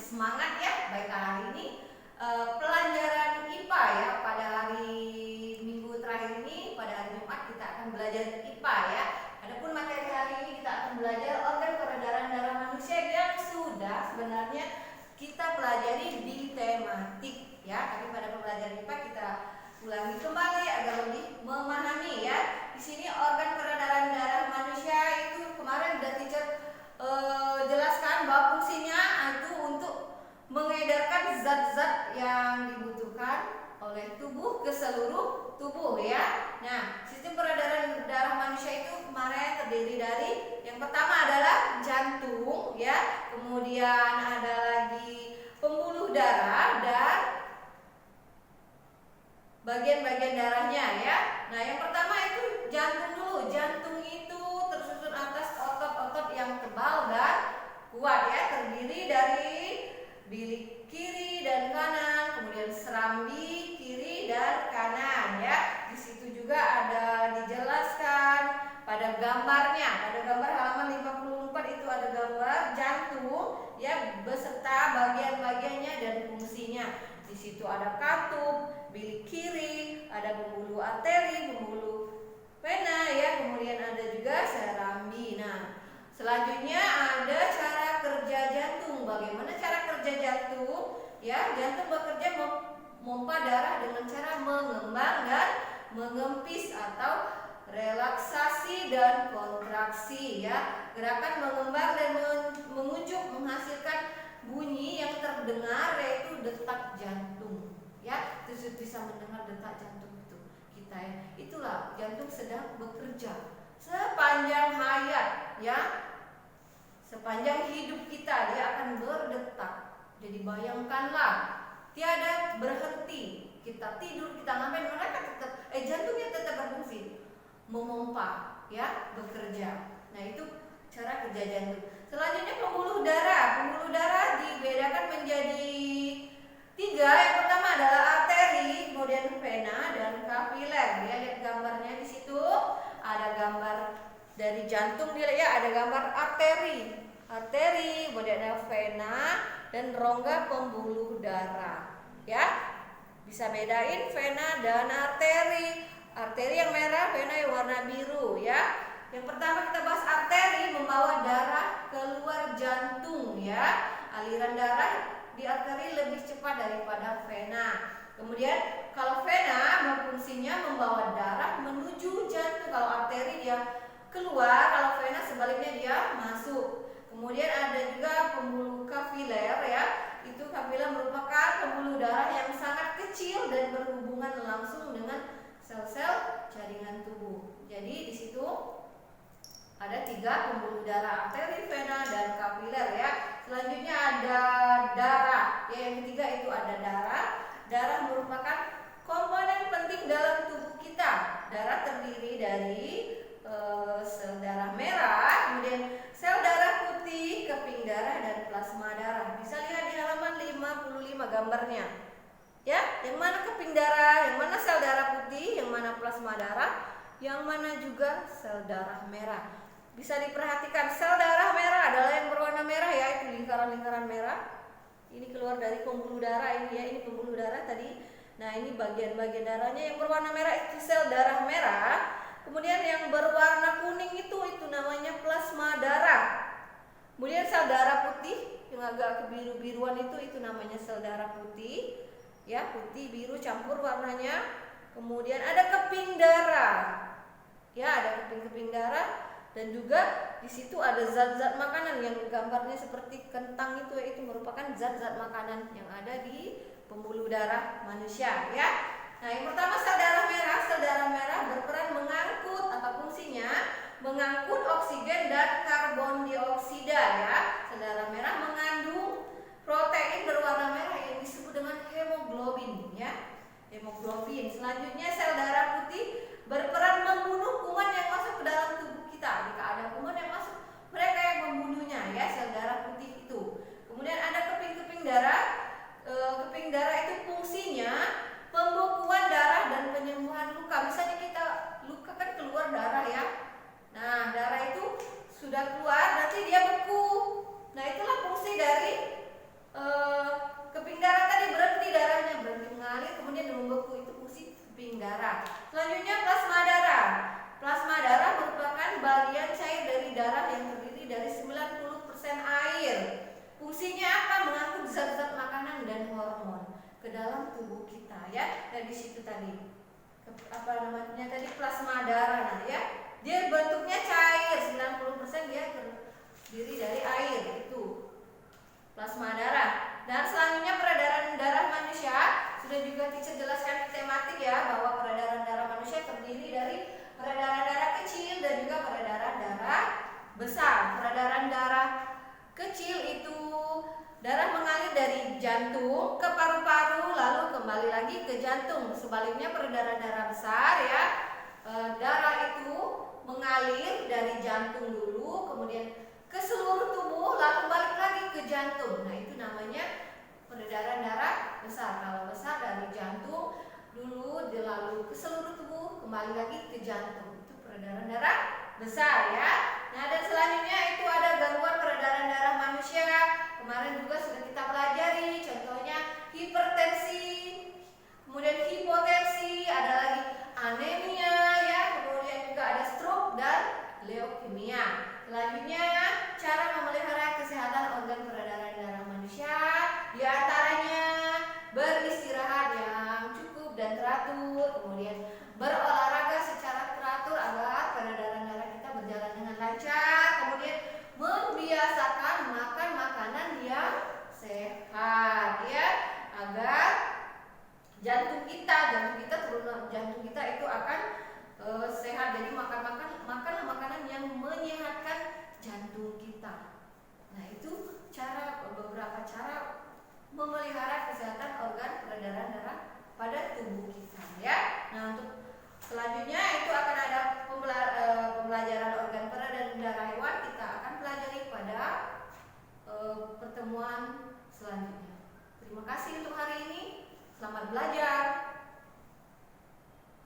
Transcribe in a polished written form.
semangat ya. Baik, hari ini pelajaran IPA ya. Pada hari Minggu terakhir ini, pada hari Jumat kita akan belajar IPA ya. Adapun materi hari ini kita akan belajar organ peredaran darah manusia yang sudah sebenarnya kita pelajari di tematik ya. Tapi pada pembelajaran IPA kita ulangi kembali agar lebih memahami ya. Di sini organ peredaran darah manusia itu kemarin udah teacher jelaskan bahwa fungsinya itu untuk mengedarkan zat-zat yang dibutuhkan oleh tubuh ke seluruh tubuh ya. Nah, sistem peredaran darah manusia itu kemarin terdiri dari yang pertama adalah jantung ya, kemudian ada lagi pembuluh darah dan bagian-bagian darahnya ya. Nah, yang pertama itu jantung dulu. Jantung itu tersusun atas otot-otot yang tebal dan kuat ya, terdiri dari bilik kiri dan kanan, kemudian serambi kiri dan kanan ya. Di situ juga ada dijelaskan pada gambarnya. Pada gambar halaman 54 itu ada gambar jantung ya beserta bagian-bagiannya dan fungsinya. Di situ ada katup, bilik kiri, ada pembuluh arteri, pembuluh vena ya, kemudian ada juga serambi. Nah, selanjutnya ada cara kerja jantung. Bagaimana cara kerja jantung? Ya, jantung bekerja memompa darah dengan cara mengembang dan mengempis atau relaksasi dan kontraksi ya. Gerakan mengembang dan mengunjuk menghasilkan bunyi yang terdengar yaitu detak jantung ya. Terus bisa mendengar detak jantung itu kita ya. Itulah jantung sedang bekerja sepanjang hayat ya. Sepanjang hidup kita dia akan berdetak. Jadi bayangkanlah tiada berhenti. Kita tidur, kita ngapain, mereka tetap jantungnya tetap berfungsi, memompa ya, bekerja. Nah, itu cara kerja jantung. Selanjutnya pembuluh darah. Pembuluh darah dibedakan menjadi 3. Yang pertama adalah arteri, kemudian vena dan kapiler. Ya, lihat gambarnya di situ. Ada gambar dari jantung dia ya, ada gambar arteri. Arteri, kemudian ada vena dan rongga pembuluh darah. Ya. Bisa bedain vena dan arteri. Arteri yang merah, vena yang warna biru ya. Yang pertama kita bahas arteri, membawa darah keluar jantung ya. Aliran darah di arteri lebih cepat daripada vena. Kemudian kalau vena fungsinya membawa darah menuju jantung. Kalau arteri dia keluar, kalau vena sebaliknya dia masuk. Kemudian ada juga pembuluh kapiler ya. Itu kapiler merupakan pembuluh darah yang sangat kecil dan berhubungan langsung dengan sel-sel jaringan tubuh. Jadi di situ ada 3 pembuluh darah, arteri, vena, dan kapiler ya. Selanjutnya ada darah. Ya, yang ketiga itu ada darah. Darah merupakan komponen penting dalam tubuh kita. Darah terdiri dari sel darah merah, kemudian sel darah putih, keping darah, dan plasma darah. Bisa lihat di halaman 55 gambarnya. Ya, yang mana keping darah, yang mana sel darah putih, yang mana plasma darah, yang mana juga sel darah merah. Bisa diperhatikan sel darah merah adalah yang berwarna merah ya, itu lingkaran-lingkaran merah. Ini keluar dari pembuluh darah ini ya, ini pembuluh darah tadi. Nah, ini bagian-bagian darahnya yang berwarna merah itu sel darah merah. Kemudian yang berwarna kuning itu namanya plasma darah. Kemudian sel darah putih yang agak kebiru-biruan itu namanya sel darah putih. Ya, putih biru campur warnanya. Kemudian ada keping darah. Ya, ada keping-keping darah dan juga di situ ada zat-zat makanan yang gambarnya seperti kentang itu merupakan zat-zat makanan yang ada di pembuluh darah manusia ya. Nah, yang pertama sel darah merah. Sel darah merah berperan mengangkut atau fungsinya mengangkut oksigen dan karbon dioksida ya. Sel darah merah mengandung protein berwarna merah yang disebut dengan hemoglobin ya. Hemoglobin. Selanjutnya sel darah putih berperan membunuh kuman yang masuk ke dalam tubuh kita. Jika ada kuman yang masuk, mereka yang membunuhnya ya, sel darah putih itu. Kemudian ada keping-keping darah. Keping darah itu fungsinya pembekuan darah dan penyembuhan luka. Misalnya kita luka kan keluar darah ya. Nah, darah itu sudah keluar, nanti dia beku. Nah, itulah fungsi dari keping darah tadi berhenti, darahnya berhenti mengalir, kemudian membeku, itu fungsi keping darah. Selanjutnya plasma darah. Plasma darah merupakan bagian cair dari darah yang terdiri dari 90% air. Fungsinya apa? Mengangkut zat-zat makanan dan hormon ke dalam tubuh kita ya. Dari situ tadi apa namanya tadi plasma darah, nah ya. Dia bentuknya cair, 90% dia terdiri dari air, itu plasma darah. Dan selanjutnya peredaran darah manusia, sudah juga teacher jelaskan di tematik ya, bahwa peredaran darah manusia terdiri dari peredaran darah kecil dan juga peredaran darah besar. Peredaran darah kecil itu darah mengalir dari jantung ke paru-paru lalu kembali lagi ke jantung. Sebaliknya peredaran darah besar ya, darah itu mengalir dari jantung dulu, kemudian ke seluruh tubuh, lalu balik lagi ke jantung. Nah itu namanya peredaran darah besar. Kalau besar dari jantung dulu, lalu ke seluruh tubuh, kembali lagi ke jantung. Itu peredaran darah besar ya. Nah dan selanjutnya itu ada gangguan peredaran darah manusia. Kemarin juga sudah kita pelajari, contohnya hipertensi, kemudian hipotensi, ada lagi anemia ya, kemudian juga ada stroke dan leukemia. Selanjutnya cara memelihara kesehatan organ peredaran darah manusia, diantaranya beristirahat yang cukup dan teratur, kemudian berolahraga secara teratur agar peredaran darah kita berjalan dengan lancar, kemudian membiasakan makan makanan yang sehat ya, agar jantung kita itu akan sehat. Jadi makanlah makanan yang menyehatkan jantung kita. Nah itu beberapa cara memelihara kesehatan organ peredaran darah pada tubuh kita ya. Nah untuk selanjutnya itu akan ada pembelajaran organ peredaran darah hewan, kita akan pelajari pada pertemuan selanjutnya. Terima kasih untuk hari ini, selamat belajar.